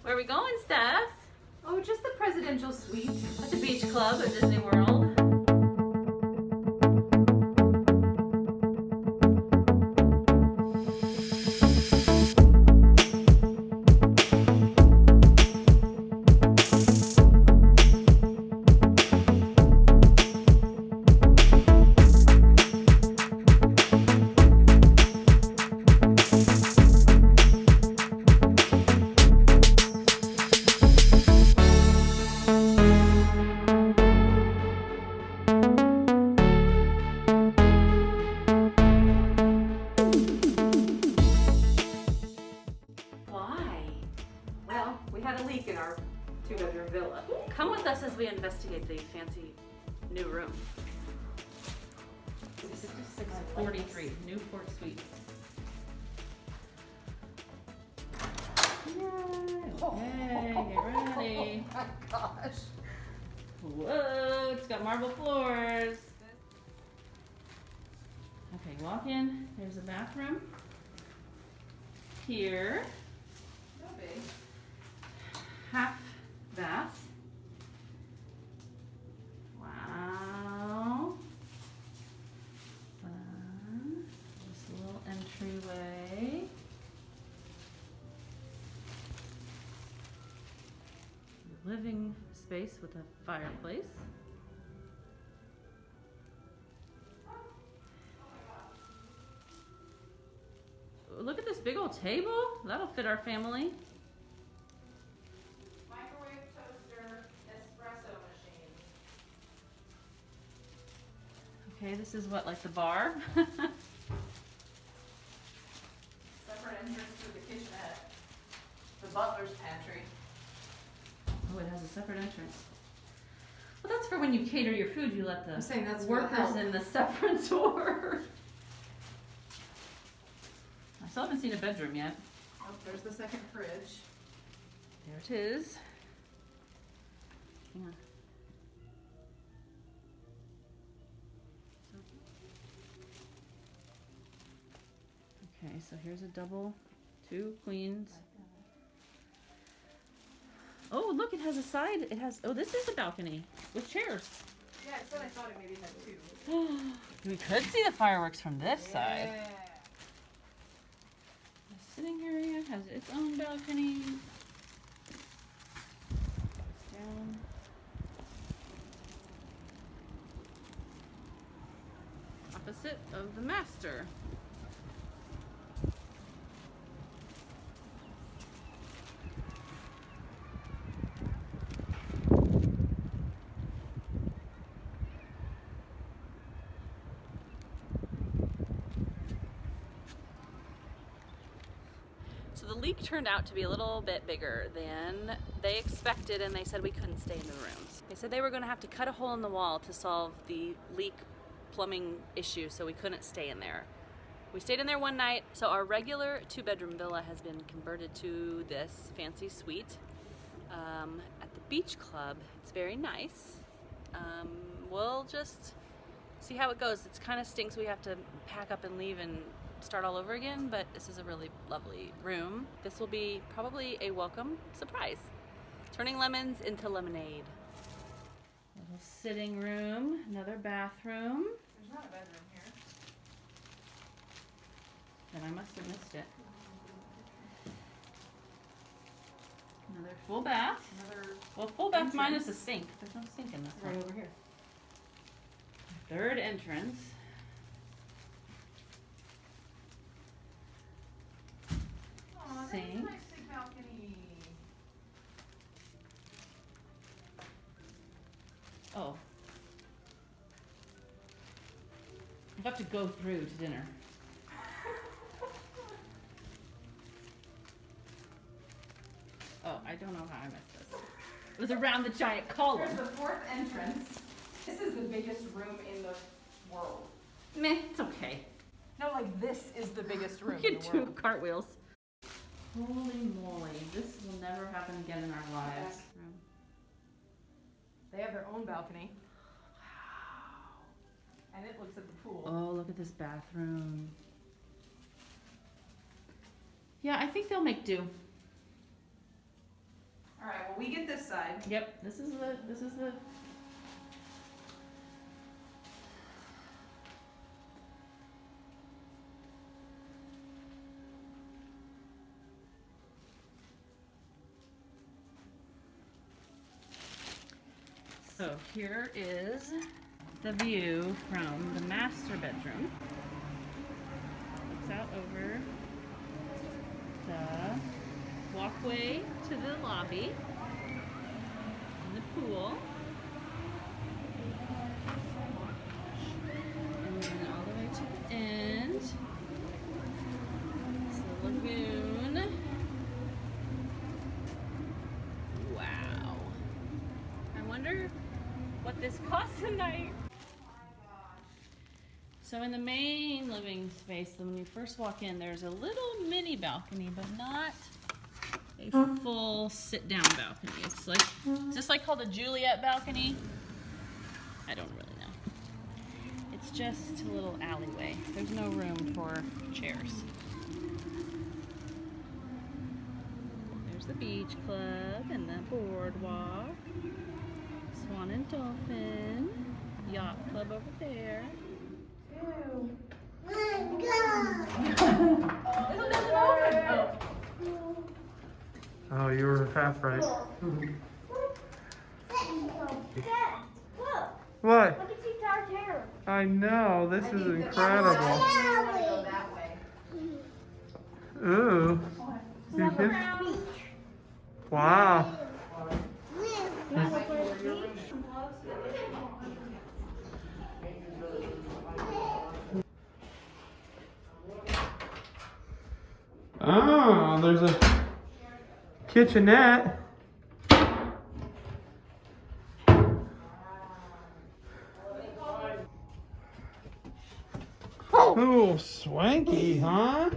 Where are we going, Steph? Oh, just the presidential suite. At the beach club at Disney World. We had a leak in our 2-bedroom villa. Come with us as we investigate the fancy new room. 6643 Newport Suite. Okay, get ready. Oh my gosh. Whoa, it's got marble floors. Okay, walk in. There's a bathroom. Here. No big. Half bath. Wow. Fun. Just a little entryway. Living space with a fireplace. Look at this big old table. That'll fit our family. Microwave, toaster, espresso machine. Okay, this is what, like the bar? Separate entrance to the kitchenette. The butler's pantry. Oh, it has a separate entrance. Well, that's for when you cater your food, you let I'm saying that's the for the workers help. in the separate door. I still haven't seen a bedroom yet. Oh, there's the second fridge. There it is. Hang on. Okay, so here's a double, 2 queens. Oh, look, it has a side. It has, oh, this is a balcony with chairs. Yeah, I said I thought it maybe had 2. We could see the fireworks from this side. Yeah. The sitting area has its own balcony. Down. Opposite of the master. So the leak turned out to be a little bit bigger than they expected, and they said we couldn't stay in the rooms. They said they were going to have to cut a hole in the wall to solve the leak plumbing issue, so we couldn't stay in there. We stayed in there one night, so our regular 2-bedroom villa has been converted to this fancy suite at the beach club. It's very nice. We'll just see how it goes. It kind of stinks we have to pack up and leave and start all over again, but this is a really lovely room. This will be probably a welcome surprise. Turning lemons into lemonade. Little sitting room, another bathroom. There's not a bedroom here. Then I must have missed it. Another full bath. Another Well, full bath entrance. minus a sink. There's no sink in this right one. over here. Third entrance. Aw, that's a Sink. nice big balcony. Oh. I have to go through to dinner. Oh, I don't know how I missed this. It was around the giant column. Here's the fourth entrance. This is the biggest room in the world. Meh, it's okay. No, like this is the biggest room We in can the do world. cartwheels. Holy moly, this will never happen again in our lives. They have their own balcony. Wow. And it looks at the pool. Oh, look at this bathroom. Yeah, I think they'll make do. we get this side. Yep, this is the So here is the view from the master bedroom. Looks out over the walkway to the lobby and the pool. And then all the way to the end. It's the lagoon. Wow. I wonder what this costs a night. So in the main living space, when you first walk in, there's a little mini balcony, but not a full sit-down balcony. It's like, is this like called a Juliet balcony? I don't really know. It's just a little alleyway. There's no room for chairs. There's the beach club and the boardwalk. Swan and Dolphin. Yacht club over there. Oh, you were half right. What? Look at see Tower Terror. I know, this is incredible. Ooh. You can... Wow. Oh, there's a kitchenette. Ooh, swanky, huh?